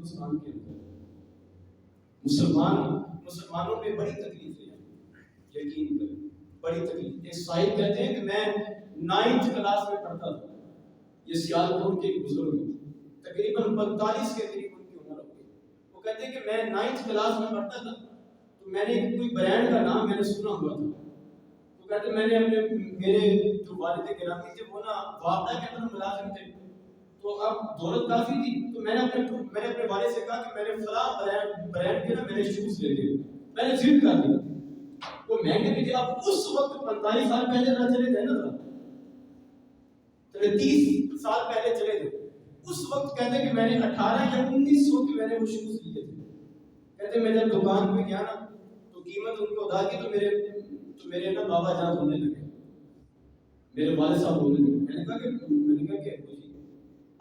ہندوستان کے اندر مسلمانوں پہ بڑی تکلیف ہے، یقین کریں بڑی تکلیف۔ ایک صاحب کہتے ہیں کہ میں 9th کلاس میں پڑھتا تھا، یہ سیالکوٹ کے بزرگ ہیں، تقریباً 45 کے قریب ان کی عمر ہوگی۔ وہ کہتے ہیں کہ میں 9th کلاس میں پڑھتا تھا تو میں نے کوئی برانڈ کا نام میں نے سنا ہوا تھا، تو کہتے میں نے میرے جو والد گرامی تھے وہ نا وابڈا کے اندر ملازم تھے، تو اب دولت کافی تھی، تو میں نے اپنے والد سے کہا کہ میں نے فلاں برانڈ کے نا میرے شوز لے لیے، میں نے ضد کر دی، وہ مہنگے بھی تھے۔ اب اس وقت 45 سال پہلے نہ چلے تھے نا، 30 سال پہلے چلے تھے، اس وقت کہتے کہ میں نے 18 یا 1900 کے میں نے وہ شوز لیے تھے۔ کہتے میں جب دکان پہ گیا نا تو قیمت ان کو ادا کی تو میرے نا بابا جان ہونے لگے، میرے والد صاحب ہونے لگے۔ میں نے کہا کہ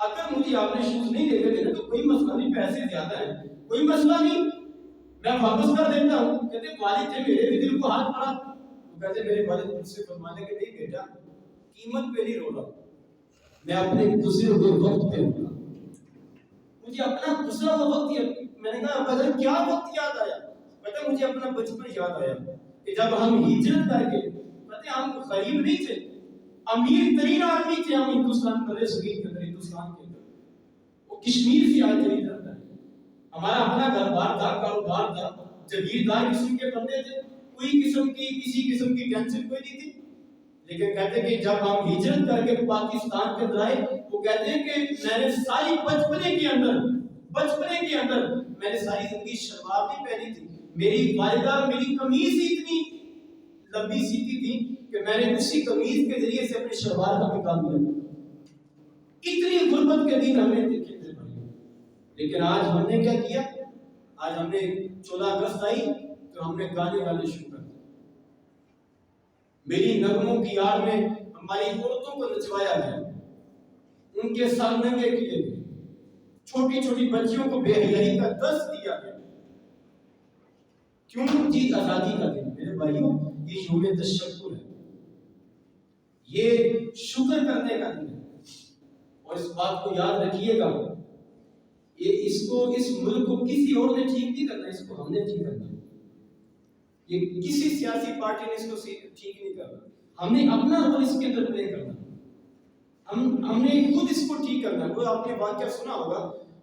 اگر مجھے آپ نے شوز نہیں دے دینا تو کوئی مسئلہ نہیں، پیسے زیادہ ہیں، کوئی مسئلہ نہیں، میں واپس کر دیتا ہوں۔ کہتے والد تھے میرے بھی دل کو ہاتھ پڑا، تو کہتے میرے والد مجھ سے فرمانے کہ نہیں بیٹا قیمت پہ نہیں رو رہا، میں اپنے گزرے ہوئے وقت پہ رو رہا، مجھے اپنا گزرا ہوا وقت یاد۔ میں نے کہا بدر کیا وقت یاد آیا؟ کہتے مجھے اپنا بچپن یاد آیا کہ جب ہم ہجرت کر کے، کہتے ہم غریب نہیں تھے، امیر ترین آدمی تھے ہم ہندوستان برے صغیر کے اندر، ہندوستان کے اندر وہ کشمیر سے آئے چلی جاتا ہے، ہمارا اپنا گھر بار تھا، کاروبار تھا، جگیردار قسم کے بندے تھے، کوئی کسی قسم کی ٹینشن کوئی نہیں تھی۔ لیکن کہتے ہیں کہ جب ہم ہجرت کر کے پاکستان کے اندر آئے، وہ کہتے ہیں کہ میں نے ساری بچپنے کے اندر میں نے ساری زندگی شلوار نہیں پہنی تھی، میری والدہ میری قمیض ہی اتنی لمبی سیتی تھی کہ میں نے اسی قمیض کے ذریعے سے اپنے شلوار کا نکال دیا تھا۔ اتنی غربت کے دن ہم نے دیکھے تھے بھائی، لیکن آج ہم نے کیا کیا؟ آج ہم نے 14 اگست آئی تو ہم نے گانے گانے شروع کر دیے، میری نغموں کی آڑ میں ہماری عورتوں کو نچوایا گیا، ان کے سر ننگے کیے گئے، چھوٹی چھوٹی بچیوں کو بے حیائی کا درس دیا گیا۔ کیوں جی؟ آزادی کا دن میرے بھائیوں، یہ یوم تشکر ہے، یہ شکر کرنے کا دن ہے، اور اس بات کو یاد رکھیے گا، اس ملک کو کسی اور نے ٹھیک نہیں کرنا، اس کو ہم نے ٹھیک کرنا، یہ کسی سیاسی پارٹی نے اس کو ٹھیک نہیں کرنا، ہم نے اپنا رول اس کے اندر پلے کرنا، ہم نے خود اس کو ٹھیک کرنا۔ وہ آپ نے واقعہ سنا ہوگا،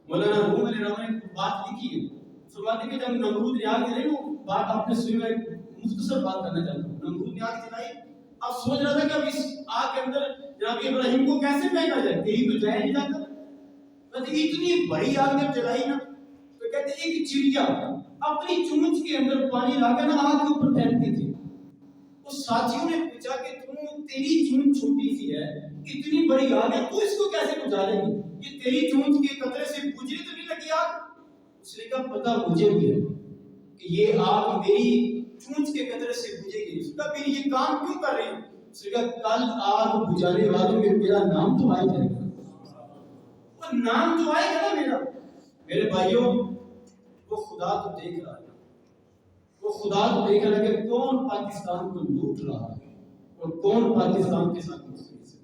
مولانا روم علیہ الرحمہ نے بات لکھی ہے، فرماتے کہ جب نمرود نے آگ جلائی، وہ بات آپ نے سنی، ایک مختصر بات کرنا چاہتا ہوں۔ نمرود نے آگ جلائی، اب سوچ رہا تھا کہ اب اس آگ کے اندر جناب ابراہیم کو کیسے پھینکا جائے، کہیں تو جایا نہیں جاتا، اتنی بڑی آگ جب جلائی نا تو کہتے ہیں کہ چڑیا اپنی چونچ کے اندر پانی لا کر آگ کے اوپر پھینکتی تھی۔ اس ساتھیوں نے پوچھا کہ تیری چونچ چھوٹی سی ہے، اتنی بڑی آگ ہے، تو اس کو کیسے بجھا لے گی؟ یہ تیری چونچ کے قطرے سے بجھنے تو نہیں لگی آگ؟ اس نے کہا پتہ مجھے بھی ہے کہ یہ آگ میری چونچ کے قطرے سے بجھے گی، اس کا پھر یہ کام کیوں کر رہی ہے؟ اس نے کہا کل آگ بجھانے والوں میں میرا نام تو آئے جائے گا، وہ نام تو آئے گا نا میرا۔ میرے بھائیوں، وہ خدا تو دیکھ رہا ہے، وہ خدا تو دیکھ رہا ہے کہ کون پاکستان کو لوٹ رہا ہے اور کون پاکستان کے ساتھ مستقبل سے،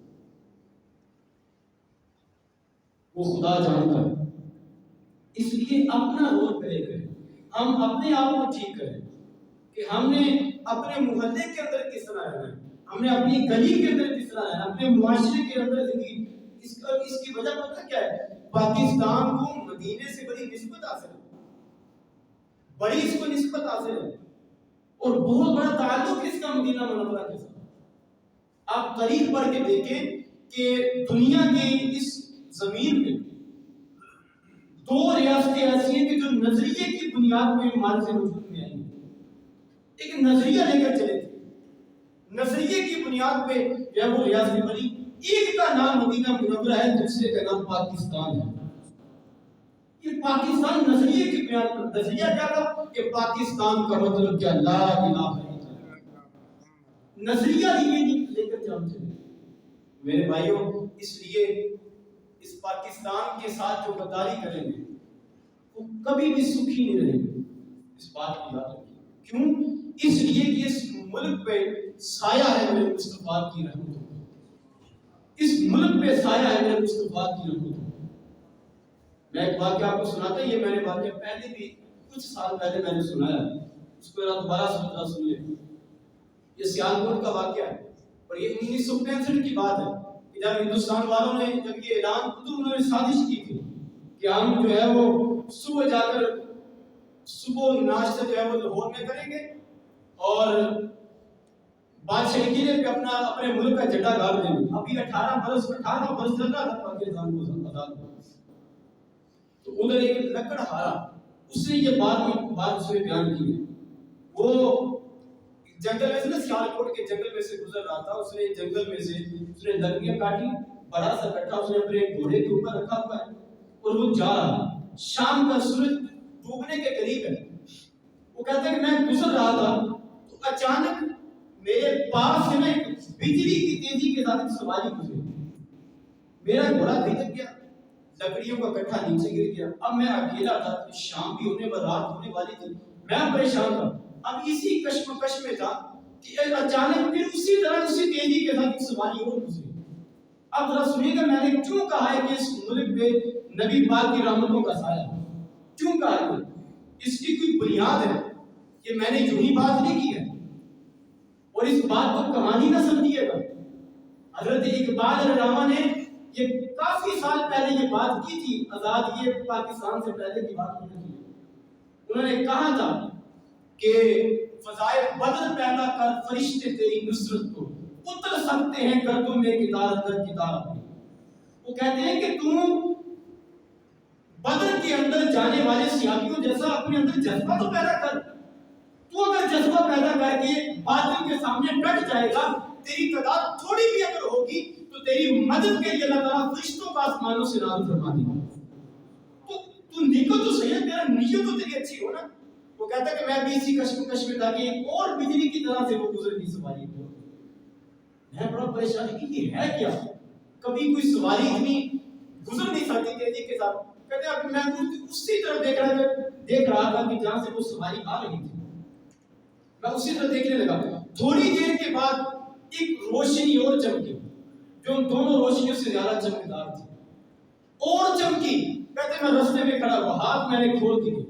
وہ خدا جانتا ہے۔ اس لیے اپنا رول پلے کریں، ہم اپنے آپ کو ٹھیک کریں کہ ہم نے اپنے محلے کے اندر کس طرح رہنا ہے، ہم نے اپنی گلی کے اندر کس طرح رہنا ہے، اپنے معاشرے کے اندر زندگی۔ اس کی وجہ پتہ کیا ہے؟ پاکستان کو مدینے سے بڑی نسبت حاصل ہے، بڑی اس کو نسبت حاصل ہے، اور بہت بڑا تعلق اس کا مدینہ منورہ کے ساتھ۔ آپ تاریخ پڑھ کے دیکھیں کہ دنیا کے اس زمین میں 2 ریاستیں ایسی ہیں کہ جو نظریے کی بنیاد پہ ہمارے سے وجود میں آئی ہیں، ایک نظریہ لے کر چلے تھے، نظریے کی بنیاد پہ جو وہ ریاست بنی، ایک کا نام مدینہ منورہ ہے، دوسرے کا نام پاکستان ہے۔ یہ پاکستان نظریے کی بنیاد پر، نظریہ کیا تھا کہ پاکستان کا مطلب کیا؟ لا الہ الا اللہ، نظریہ یہ لے کر چلتے ہیں میرے بھائیوں۔ اس لیے اس پاکستان کے ساتھ جو غداری کریں گے وہ کبھی بھی سکھی نہیں رہیں گے، اس بات کو یاد رکھیے۔ کیوں؟ اس لیے کہ اس ملک پہ سایہ ہے میرے مصطفیٰ کی رحمت، اس ملک پہ سایہ ہے میرے مصطفیٰ کی رحمت۔ میں ایک واقعہ آپ کو سناتا ہوں، یہ میں نے واقعہ پہلے بھی کچھ سال پہلے میں نے سنایا، اس کو دوبارہ سنیے۔ یہ سیالکوٹ کا واقعہ ہے اور یہ 1965 کی بات ہے کہ جب ہندوستان والوں نے جب یہ اعلان تو انہوں نے سازش کی تھی کہ ہم جو ہے وہ صبح جا کر صبح ناشتہ جو ہے وہ لاہور میں کریں گے اور بادشاہ قلعے پہ اپنے ملک کا جھنڈا گاڑ دیں گے۔ ابھی 18 برس چل رہا تھا پاکستان کو آزاد ہونے سے۔ تو ادھر ایک لکڑہارا اس نے یہ بات اس نے بیان کی ہے۔ وہ جنگل میں سے نا سیالکوٹ کے جنگل میں سے گزر رہا تھا، اس نے جنگل میں سے اس نے لکڑیاں کاٹی، بڑا سا کٹا اس نے اپنے گھوڑے کے اوپر رکھا ہوا ہے اور وہ جا رہا ہے۔ شام کا سورج ڈوبنے کے قریب ہے۔ وہ کہتا ہے کہ میں گزر رہا تھا تو اچانک میرے پاس سے نا ایک بجلی کی تیزی کے ساتھ سواری گزری، میرا گھوڑا بھٹک گیا، لکڑیوں کا کٹھا نیچے گر گیا۔ اب میں اکیلا تھا، شام بھی ہونے پر رات ہونے والی تھی، میں پریشان تھا۔ اب اسی کشمکش میں تھا کہ اچانک پھر اسی طرح اسی تیزی کے ساتھ سواری اور گزری۔ اب ذرا سنیے گا میں نے کیوں کہا ہے کہ اس ملک پہ نبی پاک کی رحمتوں کا سایہ ہے، کیوں کہا ہے؟ اس کی کوئی بنیاد ہے، یہ میں نے یوں ہی بات نہیں کی ہے اور اس بات کو کہانی نہ سمجھیے گا۔ حضرت اقبال علامہ نے یہ کافی سال پہلے یہ بات کی تھی، آزادی پاکستان سے پہلے کی بات کی تھی۔ انہوں نے کہا تھا کہ فضائے بدر پیدا کر فرشتے تیری نصرت کو اتر سکتے ہیں گردوں میں کتار در کتار اپنی۔ وہ کہتے ہیں کہ تم بدر کے اندر جانے والے سیاحیوں جیسا اپنے اندر جذبہ تو پیدا کر۔ تو اگر جذبہ پیدا کر کے باطل کے سامنے ڈٹ جائے گا، تیری تعداد تھوڑی بھی اگر ہوگی تو تیری مدد کے لیے اللہ تعالیٰ فرشتوں کا آسمانوں سے نازل فرما دے گا۔ تو نکل تو صحیح ہے، تیرا نیت تو تیری اچھی ہو نا۔ وہ کہتا ہے کہ میں بھی اسی کشمکش میں تھا کہ ایک اور بجلی کی طرح سے وہ گزر گئی سواری کو۔ میں بڑا پریشان کہ یہ ہے کیا؟ کبھی کوئی سواری اتنی گزر نہیں سکتی تیزی کے ساتھ۔ کہتے ہیں میں اسی طرح دیکھ رہا تھا کہ جہاں سے وہ سواری آ رہی تھی، میں اسی طرح دیکھنے لگا۔ تھوڑی دیر کے بعد ایک روشنی اور چمکی جو ان دونوں روشنیوں سے زیادہ چمکدار تھی، اور چمکی۔ کہتے میں رستے میں کھڑا ہوا، ہاتھ میں نے کھول دیے،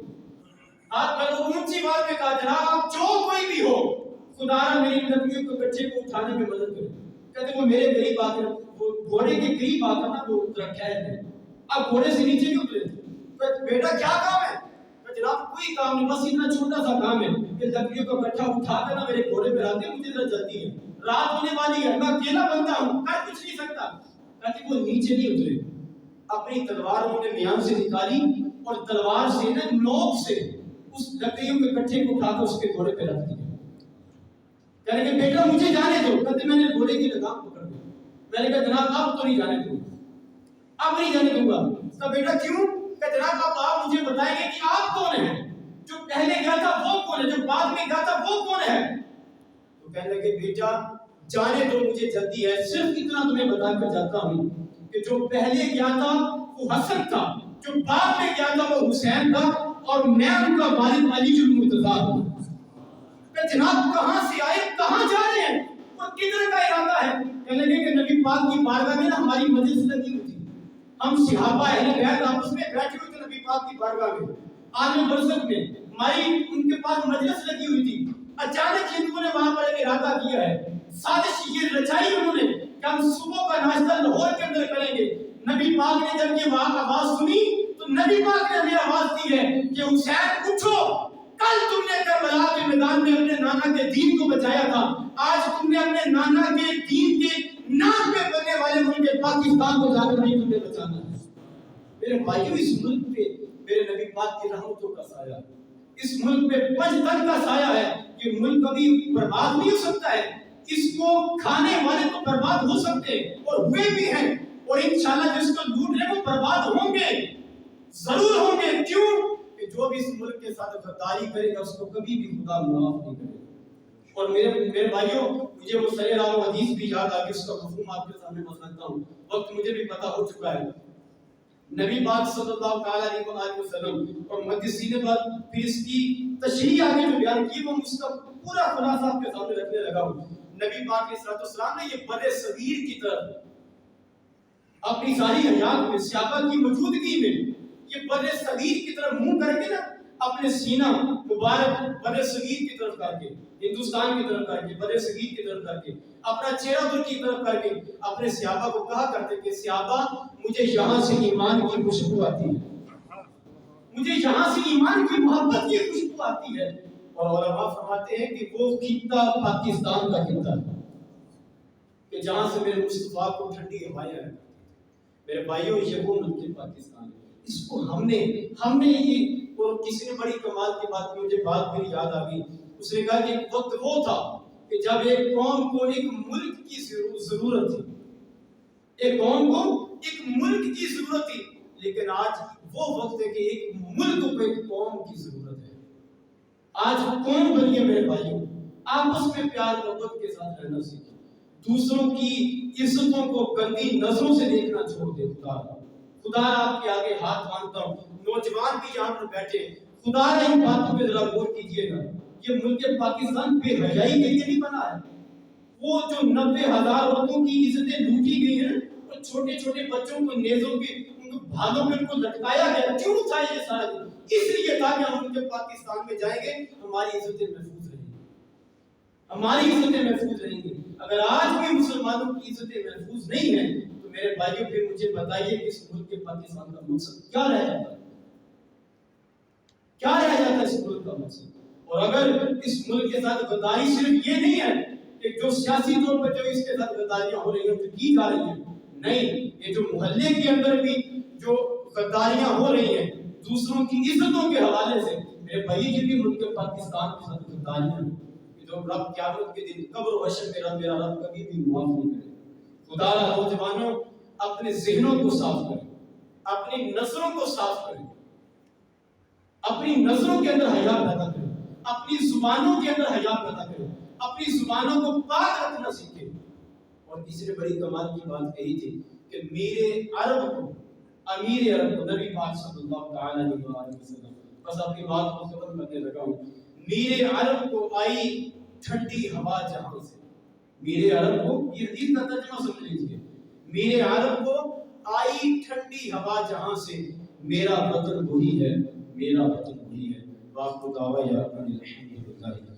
ہاتھ میں نے اونچی بات میں کہا جناب جو کوئی بھی ہو خدا را میری نبیوں کو بچے کو اٹھانے میں مدد کرے۔ کہتے وہ میرے قریب آ کر وہ گھوڑے کے قریب آ کر نا وہ رکھا ہے، اب گھوڑے سے نیچے کیوں اترے؟ بیٹا کیا کام ہے؟ جناب کوئی کام نہیں، بس اتنا چھوٹا سا کام ہے کہ لکڑیوں کا کٹھا اٹھا کر نا میرے گھوڑے پہ رکھ دے، مجھے ذرا جلدی ہے، رات ہونے والی ہے، میں اکیلا بندہ ہوں، کر کچھ نہیں سکتا۔ کہتے وہ نیچے نہیں اترے، اپنی تلوار انہوں نے میان سے نکالی اور تلوار سے نا نوک سے اس لکڑیوں کے کٹھے کو اٹھا کر اس کے گھوڑے پہ رکھ دیا۔ کہنے کہ بیٹا مجھے جانے دو۔ کہتے میں نے گھوڑے کی لگام پکڑ دی، میں نے کہا جناب اب تو نہیں جانے دوں گا، اب نہیں جانے دوں گا۔ اس کا بیٹا کیوں؟ کہ جناب اب آپ مجھے بتائیں گے کہ آپ کون ہیں؟ جو پہلے گیا تھا وہ کون ہے؟ جو بعد میں گیا تھا وہ کون ہے؟ تو کہنے لگے بیٹا جانے دو مجھے جلدی ہے، صرف اتنا تمہیں بتا کر جاتا ہوں کہ جو پہلے گیا تھا وہ حسن تھا، جو بعد میں گیا تھا وہ حسین تھا، اور میں ان کا والد علی المرتضیٰ ہوں۔ کہ جناب کہاں سے آئے، کہاں جا رہے ہیں اور کدھر کا ارادہ ہے؟ کہنے لگے کہ نبی پاک کی بارگاہ میں نا ہماری مجلس لگی ہوئی تھی، ہم صحابہ اہل بیت آپس میں بیٹھے ہوئے تھے نبی پاک کی بارگاہ میں، عالم برزخ میں ہماری ان کے پاس مجلس لگی ہوئی تھی۔ اچانک ہندوؤں نے وہاں پر ایک ارادہ کیا ہے، سازش یہ رچائی انہوں نے کہ ہم صبح کا ناشتہ لاہور کے اندر کریں گے۔ نبی پاک نے جب یہ وہاں آواز سنی تو نبی پاک نے ہمیں آواز دی ہے کہ حسین اٹھو، کل تم نے کربلا کے میدان میں اپنے نانا کے دین کو بچایا تھا، آج تم نے اپنے نانا کے دین کے نام پہ بننے والے ملک پاکستان کو جا کر نہیں تم نے بچانا ہے۔ میرے بھائیوں اس ملک پہ میرے نبی پاک کی رحمتوں کا سایہ ہے، اس ملک پہ پنجتن کا سایہ ہے۔ یہ ملک کبھی برباد نہیں ہو سکتا ہے، اس کو کھانے والے تو برباد ہو سکتے ہیں اور ہوئے بھی ہیں، اور انشاءاللہ جس کو لوٹ رہے وہ برباد ہوں گے، ضرور ہوں گے۔ کیوں؟ کہ جو بھی اس ملک کے ساتھ غداری کرے گا اس کو کبھی بھی خدا معاف نہیں کرے گا۔ اور میرے بھائیوں مجھے وہ صحیح راہ و حدیث بھی یاد آ کے اس کا مفہوم آپ کے سامنے بتا سکتا ہوں، وقت مجھے بھی پتہ ہو چکا ہے۔ نبی پاک صلی اللہ علیہ وسلم اور محدثین بعد پھر اس کی تشریح آگے جو بیان کی وہ اس کا پورا خلاصہ آپ کے سامنے رکھنے لگا ہوں۔ نبی پاک علیہ السلام نے یہ بڑے صغیر کی طرف اپنی ساری حیات میں صحابہ کی موجودگی میں یہ بر صغیر کی طرف منہ کر کے نا اپنے سینہ مبارک بر صغیر کی طرف کر کے ہندوستان کی طرف کر کے بر صغیر کی طرف کر کے اپنا چہرہ ترکی کی طرف کر کے اپنے صحابہ کو کہا کرتے کہ صحابہ مجھے یہاں سے ایمان کی خوشبو آتی ہے، مجھے یہاں سے ایمان کی محبت کی خوشبو آتی ہے۔ اور علماء فرماتے ہیں کہ وہ خطہ پاکستان کا خطہ ہے کہ جہاں سے میرے مصطفیٰ کو ٹھنڈی ہوائیں آئیں۔ میرے بھائیوں یہ وہ ملک پاکستان ہے، اس کو ہم نے یہ، اور کسی نے بڑی کمال کی بات کی، مجھے بات میری یاد آ گئی، اس نے کہا کہ ایک وقت وہ تھا کہ جب ایک قوم کو ایک ملک کی ضرورت تھی، ایک قوم کو ایک ملک کی ضرورت تھی، لیکن آج وہ وقت ہے کہ ایک ملک کو ایک قوم کی ضرورت ہے۔ آج قوم بنیے میرے بھائیوں، آپس میں پیار محبت کے ساتھ رہنا سیکھیں، دوسروں کی عزتوں کو گندی نظروں سے دیکھنا چھوڑ دے۔ خدا آپ کے آگے ہاتھ مانگتا ہوں، نوجوان بھی یہاں پر بیٹھے، خدا ان باتوں پہ ذرا غور کیجیے گا۔ یہ ملک پاکستان بے حیائی کے لیے نہیں بنا ہے۔ وہ جو 90,000 عورتوں کی عزتیں لوٹی گئی ہیں اور چھوٹے چھوٹے بچوں کو نیزوں کے ان کو بھالوں پہ ان کو لٹکایا گیا، کیوں تھا یہ سارا؟ اس لیے تھا کہ ہم ملک پاکستان میں جائیں گے ہماری عزتیں محفوظ رہیں گی، ہماری عزتیں محفوظ رہیں گی۔ اگر آج بھی مسلمانوں کی عزتیں محفوظ نہیں ہیں تو میرے بھائیوں پھر مجھے بتائیے کہ اس ملک پاکستان کا مقصد کیا رہ جاتا ہے؟ کیا رہ جاتا ہے اس ملک کا مقصد؟ اور اگر اس ملک کے ساتھ غداری صرف یہ نہیں ہے کہ جو سیاسی طور پر جو اس کے ساتھ غداریاں ہو رہی ہیں جو کی جا رہی ہیں، نہیں، یہ جو محلے کے اندر بھی جو غداریاں ہو رہی ہیں دوسروں کی عزتوں کے حوالے سے، میرے بھائی یہ بھی ملک پاکستان کے ساتھ غداریاں ہیں جو رب قیامت کے دن قبر و حشر میں میرا رب کبھی بھی معاف نہیں کرے۔ خدا نوجوانوں اپنے ذہنوں کو صاف کریں، اپنی نظروں کو صاف کریں، اپنی نظروں کے اندر حیا پیدا کریں، اپنی زبانوں کے اندر حیا پیدا کریں، اپنی زبانوں کو پاک رکھنا سیکھیں۔ اور کسی نے بڑی کمال کی بات کہی تھی کہ میرے عرب کو، امیر عرب کو، نبی پاک صلی اللہ تعالی علیہ وسلم، بس اپنی بات کو ختم کرنے لگا ہوں، میرے عرب کو آئی ٹھنڈی ہوا جہاں سے، میرے عرب کو، یہ حدیث کا ترجمہ سمجھ لیجیے، میرے عرب کو آئی ٹھنڈی ہوا جہاں سے، میرا وطن وہی ہے، میرا وطن وہی ہے۔ باقی دعویٰ یا الحمدللہ۔